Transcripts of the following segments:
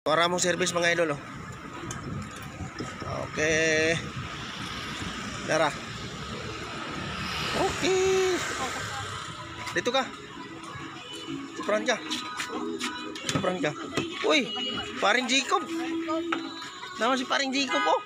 Para mong service mga idol oh. Okay. Tara. Okay. Dito ka. Supran ka. Supran ka. Uy, paring Jacob. Naman si paring Jacob oh.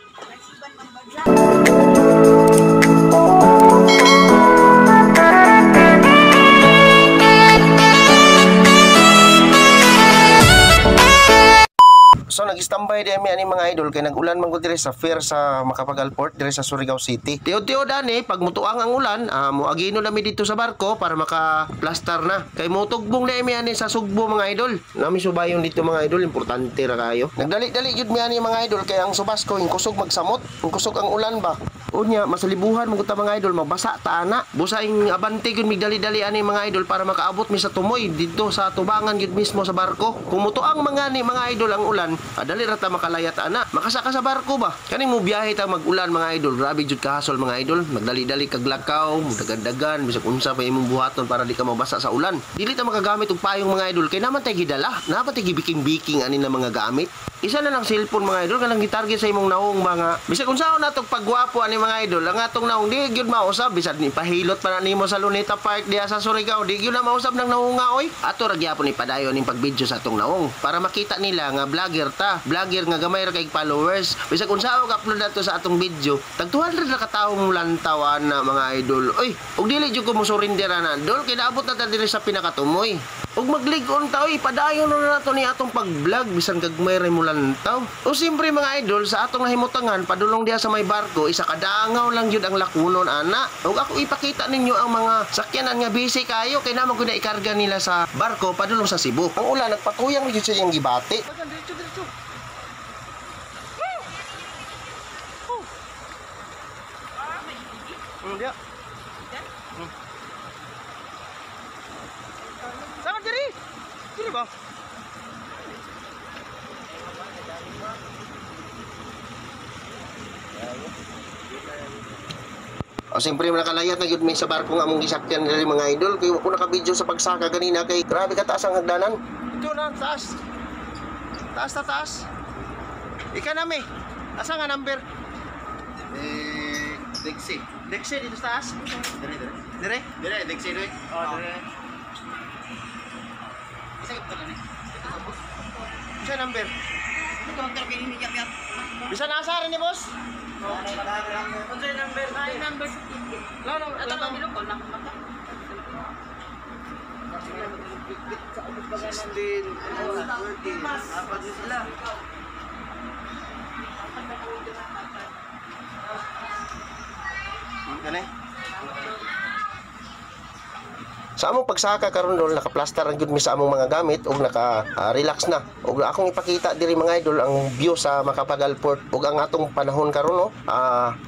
So nag-standby di ani mga idol kay nag-ulan man gud dire sa fair sa Macapagal Port dire sa Surigao City. Tiod-tiod ani pag mutuang ang ulan, moagino nami dito sa barko para maka-plaster na. Kay motugbong na mi ani sa Sugbo mga idol. Nami subayon dito mga idol, importante ra kayo. Nagdali-dali jud mi ani mga idol kay ang subas ko kusog magsamot, kusog ang ulan ba. Unya masalibuhan mo ta mga idol, mabasa ta ana. Busaing abante gud migdali-dali ani mga idol para makaabot mi sa tumoy dito sa tubangan gud mismo sa barko. Kung mutuang mga idol ang ulan, dali rata makalayat ana. Makasaka sa barko ba? Kaning mo biyahe ta mag-ulan mga idol. Grabe jud kahasol mga idol. Magdali-dali kag lakaw, dagdagan bisag unsa pa imong buhaton para di ka mabasa sa ulan. Dili ta makagamit og payong mga idol kay naman tay gidala. Naman tay gibiking-biking ani na mga gamit. Isa na lang cellphone mga idol kanang gitarget sa imong naong mga bisag unsaon natong pagguwapo ani mga idol. Ang atong naong di gyud mausab bisag ni pahilot pa na nimo sa Luneta Park diha sa Surigao. Di gyud na mausab nang naunga oy. Ato ra gyapon ni padayon ning pagbidyo sa atong naong para makita nila nga vlogger ta. Vlogger nga gamay ra kay followers. Bisag unsaon ka-upload nato sa atong video, tag 200 ra ka tawo mong lantawan na mga idol. Oy, ug dili jud ko mo surrender na dol kay naabot na ta diri sa pinakatumoy. Ug maglig-on ta oy, padayon na nato ni atong pag-vlog bisan kag may mo lantaw. O siyempre mga idol, sa atong nahimutangan padulong diha sa may barko, isa kadangaw lang jud ang lakunon ana. Ug ako ipakita ninyo ang mga sakyanan nga busy kayo kay namo gud na ikarga nila sa barko padulong sa Cebu. Ang ulan nagpatuyang jud sa iyang gibati. Diretso. Dia. Sama diri. Diri ba? O siyempre nakalayat na gyud mi sa barko nga among gisakyan diri mga idol kay ko naka-video sa pagsaka ganina kay grabe ka taas ang hagdanan. Ito na taas. Taas. Ika na mi. Asa nga number? Dexy dito sa taas? Dire? Dexy dire? Oo, dire. Isa number? Ito ang tarpinin niya kaya. Bisa na asarin ni boss? Unsa number? Ay number 15. No, ato lang nilo kon nakamata. 16. Apat sila. Ganay. Sa among pagsaka karon dol naka-plaster ang gyud mi sa among mga gamit ug naka-relax na. Ug akong ipakita diri mga idol ang view sa Macapagal Port ug ang atong panahon karon no.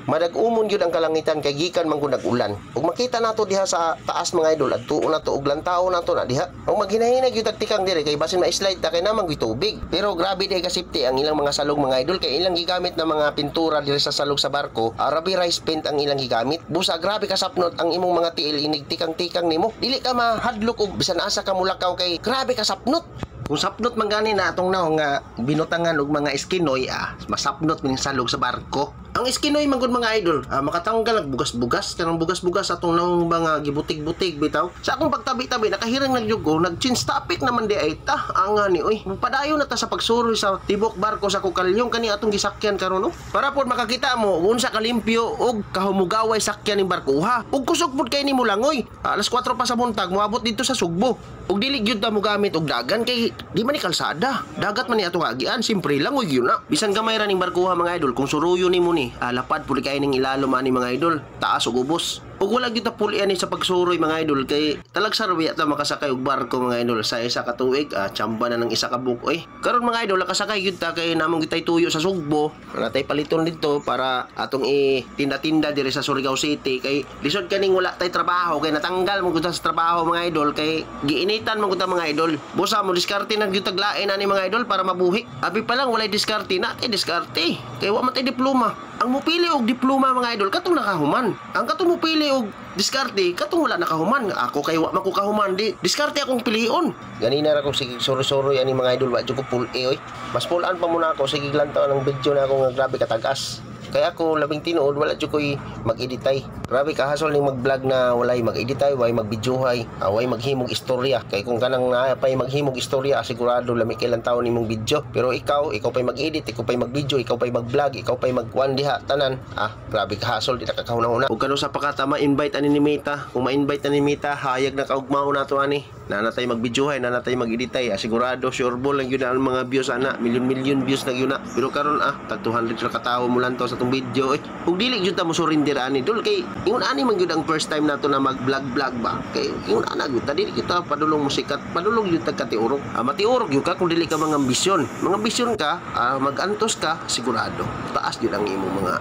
Madag-umon gyud ang kalangitan kay gikan man gud nag-ulan. Ug makita nato diha sa taas mga idol adtuon nato ug lantaw nato na diha. Ug maghinay-hinay gyud tagtikang diri kay basin ma-slide ta kay naman gyud tubig. Pero grabe day ka safety ang ilang mga salog mga idol kay ilang gigamit na mga pintura diri sa salog sa barko. Arabi rice paint ang ilang gigamit. Busa grabe ka sapnot ang imong mga tiil inig tikang-tikang nimo. Dili ka mahadlok og bisan asa ka mulakaw kay grabe ka sapnot. Kung sapnot man gani na atong naong nga binutangan og mga eskinoy masapnot man salog sa barko. Ang eskinoy man gud mga idol, makatanggal og bugas-bugas kanang bugas-bugas atong naong mga gibutig-butig bitaw. Sa akong pagtabi-tabi nakahirang nagyugo, nag-change topic naman di ay ta anga ni oy. Padayon na ta sa pagsuroy sa tibok barko sa kukalyong kani atong gisakyan karon no. Para pod makakita mo unsa ka limpyo og kahumugaway sakyan ning barko ha. Ug kusog pod kay nimo langoy. Alas 4 pa sa buntag moabot dito sa Sugbo. Ug dili gyud ta mo gamit og dagan kay di man ni kalsada. Dagat man ni atong agian, simpre langoy gyud na. Bisan gamay ra ning barko ha mga idol, kung suruyo nimo ni lapad puli kay ning ilalom ani mga idol, taas og ubos. Ug wala gyud ta puli ani sa pagsuroy mga idol kay talag sarwi ta makasakay og barko mga idol sa isa ka tuig, tsamba na ng isa ka buok. Karon mga idol nakasakay gyud ta kay namong gitay tuyo sa Sugbo, natay paliton dito para atong itinda-tinda diri sa Surigao City kay lisod kaning wala tay trabaho kay natanggal mo gud sa trabaho mga idol kay giinitan mo gud ta mga idol. Busa mo diskarte na gyud taglain ani mga idol para mabuhi. Abi pa lang walay diskarte na tay diskarte kay wa man tay diploma. Ang ang mupili og diploma mga idol katong nakahuman. Ang katong mupili og diskarte katong wala nakahuman. Ako kay wa man ko kahuman di. Diskarte akong pilion. Ganina ra ko sige soro-soro ani mga idol wa jud ko full oy. Mas pull-an pa muna ako sige lantaw ang video na ako nga grabe katagas. Kaya ako labing tinuod wala jud koy mag-editay. Grabe kahasol ning mag-vlog na walay mag-editay, way mag-videohay, way maghimog istorya. Kay kung kanang pay maghimog istorya sigurado lami kay lang taon nimong video. Pero ikaw pay mag-edit, ikaw pay mag-video, ikaw pay mag-vlog, ikaw pay mag-wan diha tanan. Grabe kahasol di nakakahuna-una. Ug kano sa pakata ma-invite ani ni Mita. Kung ma-invite ani ni Mita, hayag na kaugmao nato ani. Nanatay mag-videohay, nanatay mag-editay, sigurado sure ball lang yun ang mga views ana, million views na yun na. Pero karon tag 200 ra katawo mo lang to sa tong video ug dili jud ta mo surrender ani dul kay ingon ani man gyud ang first time nato na mag-vlog ba kay ingon ana gyud ta dili kita padulong musikat padulong gyud tag katiurok matiurok gyud ka kung dili ka mga ambisyon ka mag-antos ka sigurado taas gyud ang imong mga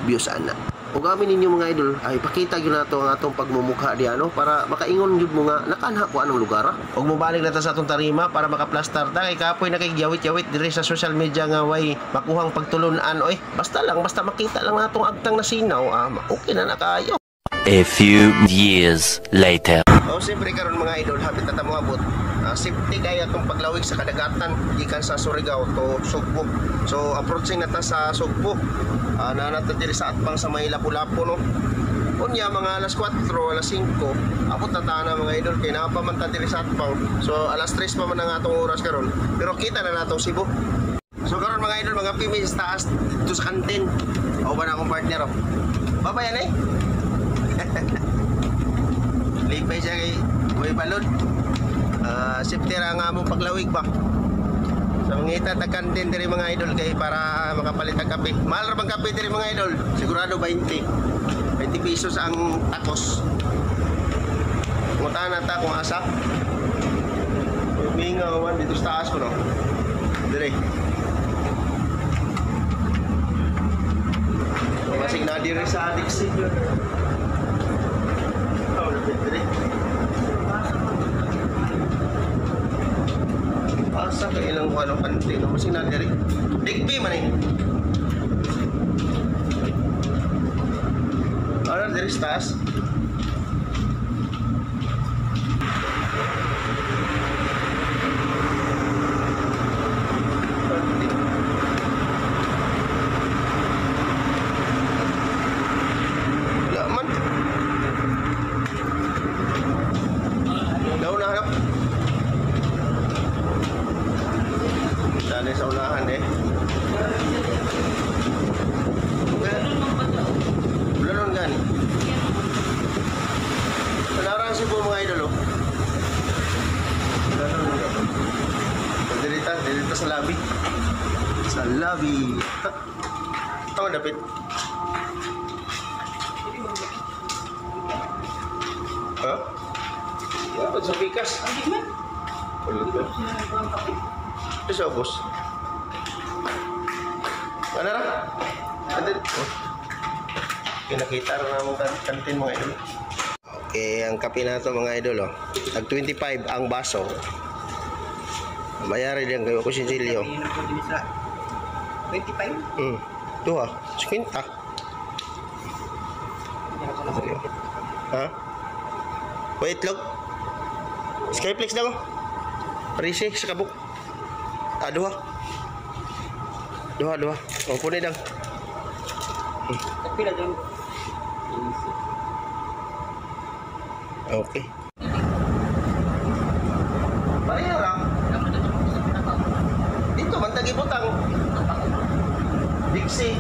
views ana. Ug amin ninyo mga idol ay pakita gyud nato ang atong pagmumukha di para makaingon gyud mo nga nakanha ko anong lugar ug mobalik na ta sa atong tarima para makaplastar ta kay kapoy na kay gyawit-yawit diri sa social media nga way makuhang pagtulon-an basta makita lang natong agtang nasinaw okay na kayo. A few years later. Siyempre karon mga idol hapit na ta mo abot safety kaya itong paglawig sa kadagatan gikan sa Surigao to Sugbo. So approaching na ta sa Sugbo. Nanata diri sa atbang sa may Lapu-Lapu no. Unya mga alas 4, alas 5, abot na ta na mga idol kay napamanta diri sa atbang. So alas 3 pa man ang atong oras karon. Pero kita na natong Cebu. So karon mga idol mga pimis taas dito sa kantin. O ba na akong partner Baba yan Lipay siya kay may balon. Safety ra nga mo paglawig ba. Sa mangita tagkantin diri mga idol kay para makapalit ang kape. Mahal ra bang kape diri mga idol? Sigurado 20 pesos ang takos. Ngutahan nata kung asa. Mingawan dito sa taas ko no. Diri. Masig na diri sa Dixie. Diri. Asa ka ilang anong kantin mo sinadiri digpi man diri stas laman daw na harap dali sa unahan Bulanon gani Panarang Cebu mga idol Dilita sa labi Ito ang dapit Dapat sa pikas Isa boss. Ano na? Kinakita rin naman kantin mga idol. Okay, ang kape na ito mga idol Tag 25 ang baso. Bayari din kayo ko sinsilyo. 25? Ito 50. Wait log. Skyflex na ko. Parisi sa kabuk. Duha. O punay dang. Pila dyan? Okay. Parira. Dito man tagi butang. Dixie.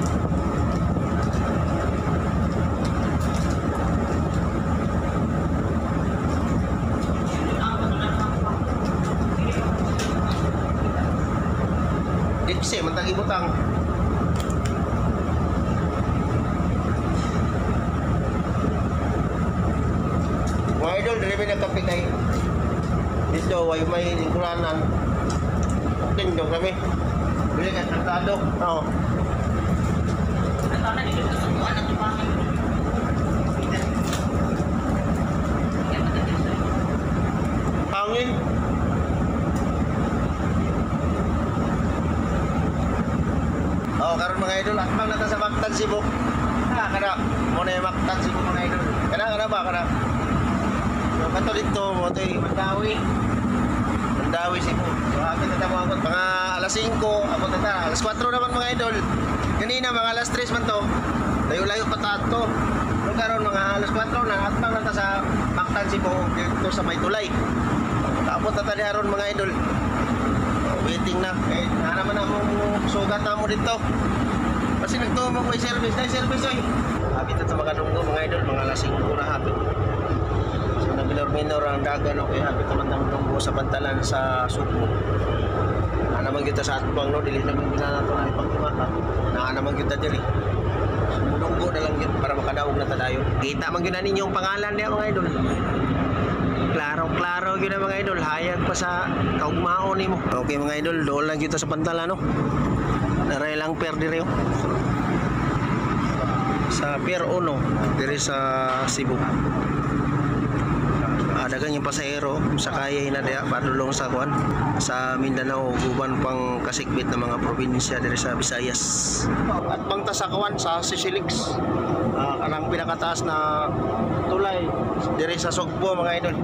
Dixie man tagi butang. Mga idol, dili may nagkape kay dito, way may lingkuranan. Tindog kami. Bili ka tratado. Oo. Hangin. karon mga idol, atbang na ta sa Mactan Cebu. Kana mo na yung Mactan Cebu mga idol. Kana ba kana? So kato dito mo toy Mandawi Cebu. So akin na tamo ako mga alas 5, ako ta alas 4 naman mga idol. Kanina mga alas 3 man to. Layo-layo pa ta to. So karon mga alas 4 na atbang na ta sa Mactan Cebu dito sa Maytulay. Tapos ta diharon mga idol. Waiting na. Eh, naman akong sugat na mo dito. Kasi nagtumo ko yung service. Service oy. Habitat sa Makadunggo mga idol, mga lasing ko na hapit. So nagminor-minor ang dagan o kaya habitat naman ng Dunggo sa Bantalan sa Subo. Naman kita sa atbang no, dili naman ginanato na ipagkumaka. Naman kita diri. Dunggo na lang yun para makadaog na tadayo. Kita man yun na ninyong pangalan niya mga idol. Klaro yun na mga idol, hayag pa sa kaugmaon ni mo. Okay mga idol, doon lang kita sa Pantala no. Naray lang per dire sa Pier 1 dire sa Cebu. Dagan yung pasahero sa kaya na diya padulong sa kuan sa Mindanao guban pang kasikbit ng mga probinsya dire sa Visayas. At bangta sa kuan sa Sisilix. Kanang pinakataas na tulay dire sa Sugbo mga idol.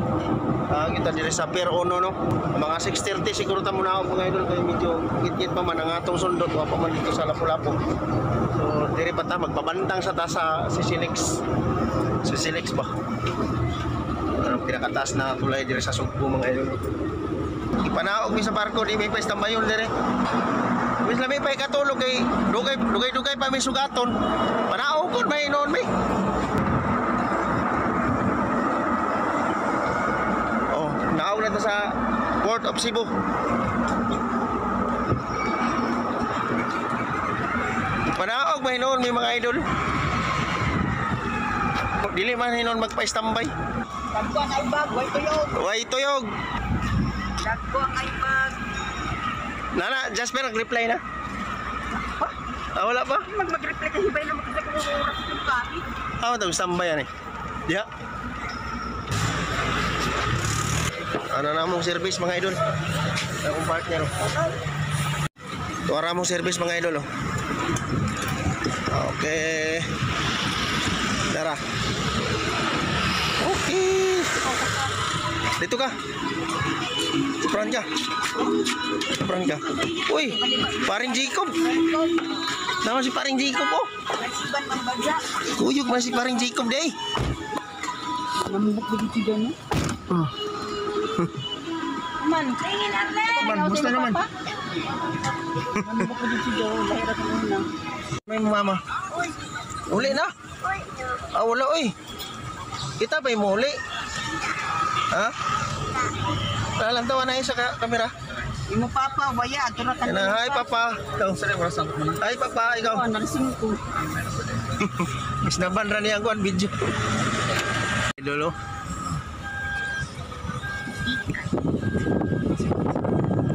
Kita dire sa Pier 1 no. Mga 6:30 siguro ta muna ako mga idol kay medyo git-git pa man ang atong sundot wa pa man dito sa Lapu-Lapu. So dire pa ta magpabantang sa ta sa Sisilix. Sisilix ba? Ang pinakataas na tulay dire sa Sugbo mga idol. Ipanaog mi sa barko di may pastambayon dire. Wis labi pa ikatulog kay dugay pa may sugaton. Panaog kon may noon mi. Oh, naog na ta sa Port of Cebu. Panaog may noon mi mga idol. Dili man hinon magpa-standby. Dagko ang aibag, way tuyog. Dagko ang aibag. Nana, Jasper nag-reply na? Wala pa? Mag-reply kasi ba yung makita ko oras ng kami? Ito, standby yan eh. Diha. Ano na mong service mga idol? Akong partner. Tuwara mong service mga idol. Okay. Tara. Okay. Dito ka. Supran ka. Uy, paring Jacob. Nama si paring Jacob oh. Nagsiban ng badya. Kuyog man si paring Jacob day. Namubok na dito dyan Man, tingin natin. Man, musta naman? Namubok na dito dyan. Lahirap mo na. May mama. Uli na? Wala oy. Kita ba yung muli? Ha? Nalantawan na yun sa kamera. Imo papa, waya. Turatan Hi papa. Ikaw. Hi papa, ikaw. Nalasing ko. Isnaban ra niya ang video. Idolo.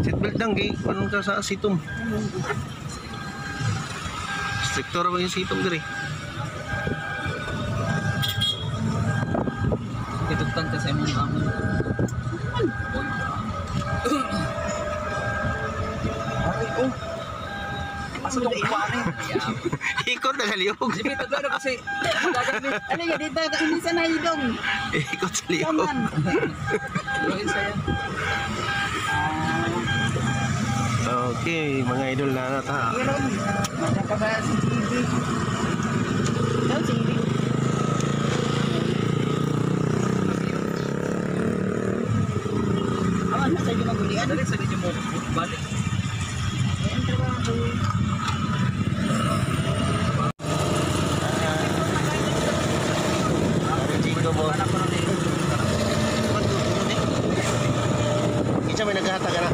Seatbelt lang kay panon ka sa sitom. Strictor ba yung sitom dire? Kitugtang ka sa imong amon. Asa tong kuwari? Ikot na kaliyog. Sige, tatlo na kasi. Ano nga dito? Hindi sa nahidong. Ikot sa liyog. Kaman. Luhin sa'yo. Okay, mga idol na nata. Meron. Mada ka ba si TV? Ito, TV. Awan, nasa inyo magulian. Dali, sa inyo mo balik. Ayan, trabaho. Isa may naghatag na.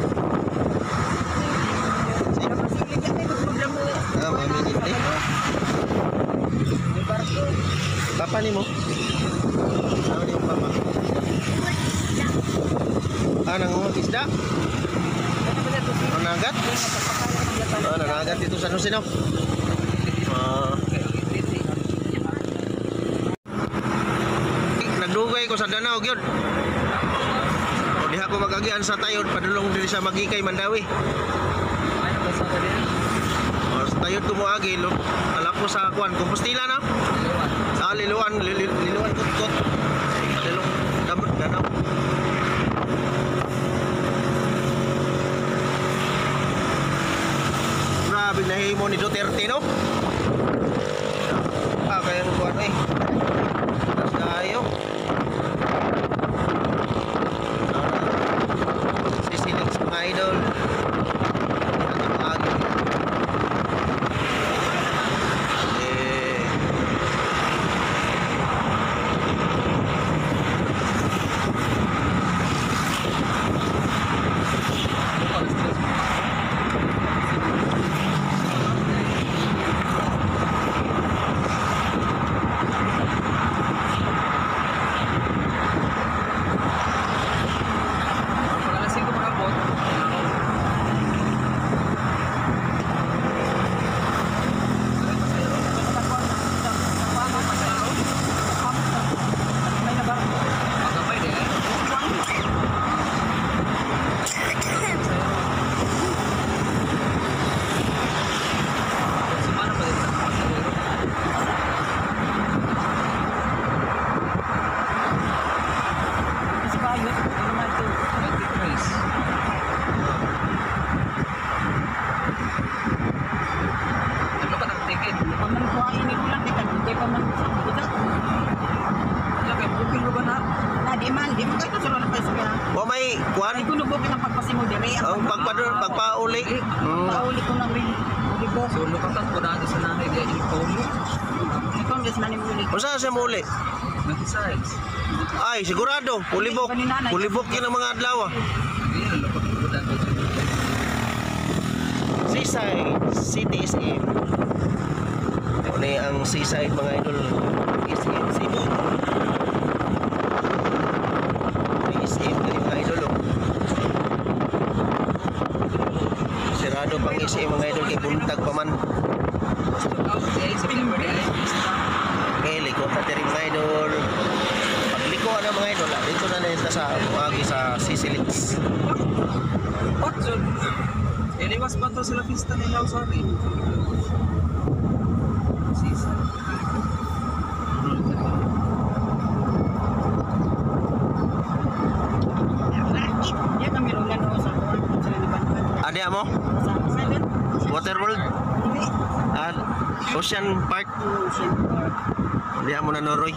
Maminit eh. Papa ni mo? Ano ni yung papa? Nangungot isda? Nanagat? Nanagat dito sa Nusino? Nagdugay ko sa Danau yun. O diha ko magagian sa Tayod, padulong diri sa Magikay, Mandawi. O sa Tayod yun kumuagi, lo. Alam ko sa kuan, Compostela na. Sa Liluan, Liluan Kutkot. Padilong damot danaw. Grabe nahimo ni Duterte, no? Kayang kuan eh. Tas tayo. Sisilix mga idol. O may kuan? Ay, kuno ko kinang pagpasimo dire. Ang pagpauli. Pauli ko nang rin. Dibo. So, lukatan ko dati sa nanay dia yung paulo. Ikaw des na ni muli. Unsa sa muli? Nag-size. Ay, sigurado. Pulibok. Pulibok yun ang mga adlaw. Hindi, lukatan ko dati. Seaside City SM. Ano ang Seaside mga idol? SM Cebu. SM dari mga idol. Sirado pang SM mga idol kay buntag pa man. Okay, liko ta diri mga idol. Pagliko na mga idol, dito na nita sa buagi sa Sisilix. Patson. Iliwas pa to sila pista nila sorry. Sisa. Ya kami rulan o sa kuwan sa libangan. Adi mo? Sa seven. Waterworld? Hindi. Ocean Park? Ocean Park. Adi mo na Noroy.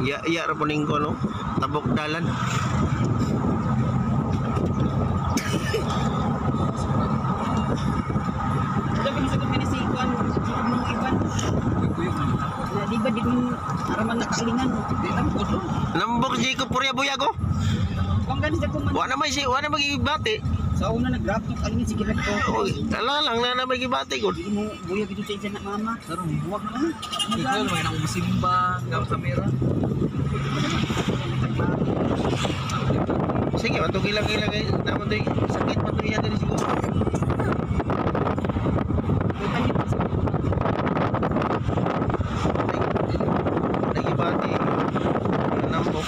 Iya ra puning ko no. Tabok dalan. Sabi ni sa kuminisikuan mga iban. Na di ba di mo araman nakaalingan. Di lang ko doon. Nambok Jacob Purya Buyago. Kung ganin sa kuman. Wa na magigibati. Sa una nag-grab ng kalingin sige lang ko. Oy, ala lang na magigibati gud. Di mo buya gito sa isa na mama. Pero huwag naman. Ikaw naman ang musimba. Gamit sa mera. Sige, matugilang-ilang kay naman to sakit man to iya diri siguro. Nagibati. Nambok.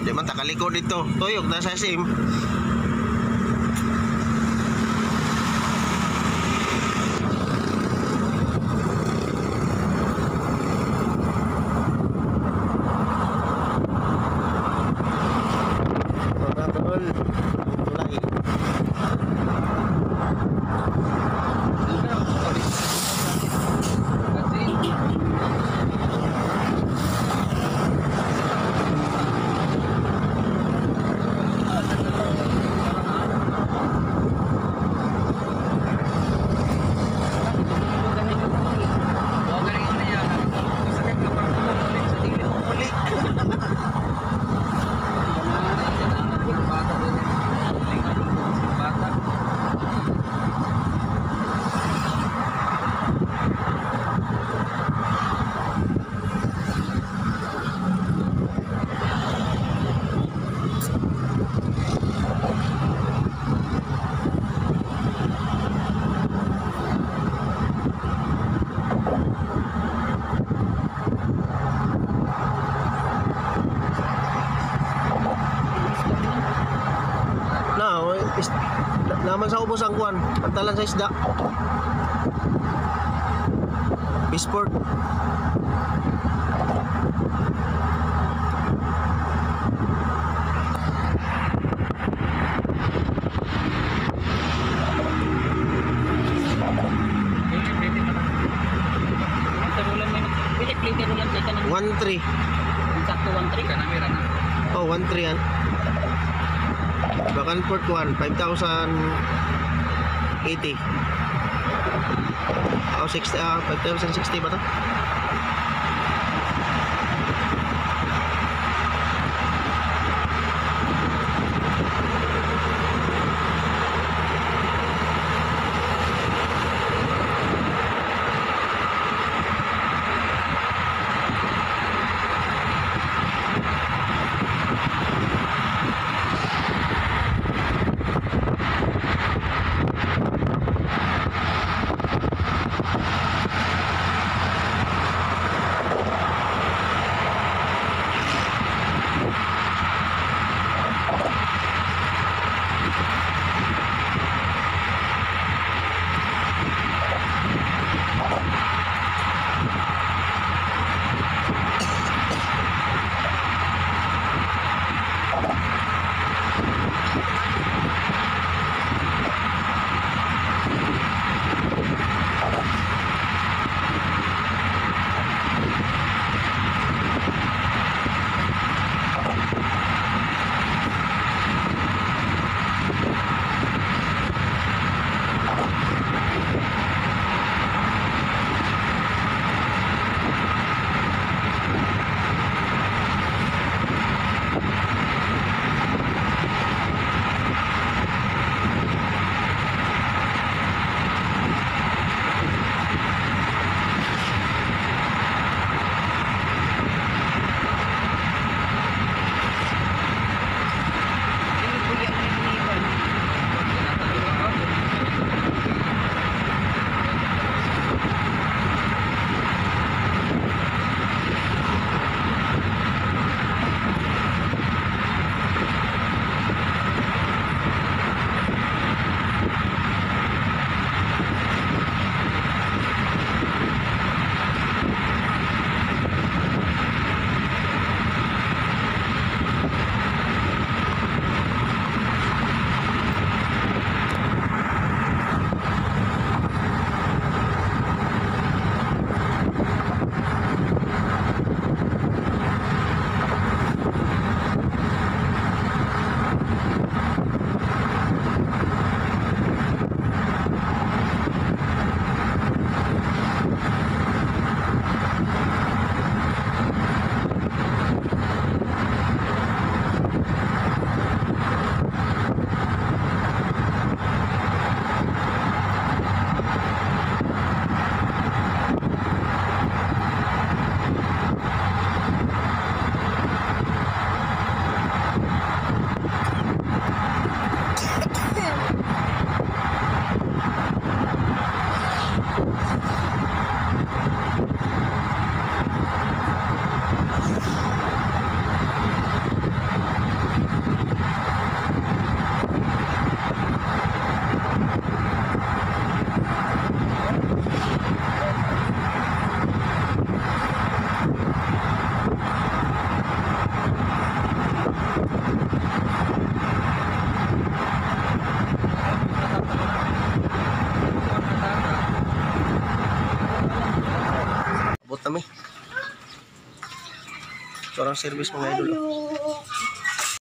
Di man takaliko dito. Tuyok na sa sim. Naman sa ubos ang kuan, pantalan sa isda. Bisport. Tarulan mo. Pilit liter ulan sa kanan. 1-3. Sakto 1-3 ka na meron na. Oh, 1-3 yan. Bakan port 1, 5,080. Oh, 60, 5,060 ba to? Abot kami. Ito ang service mga idol.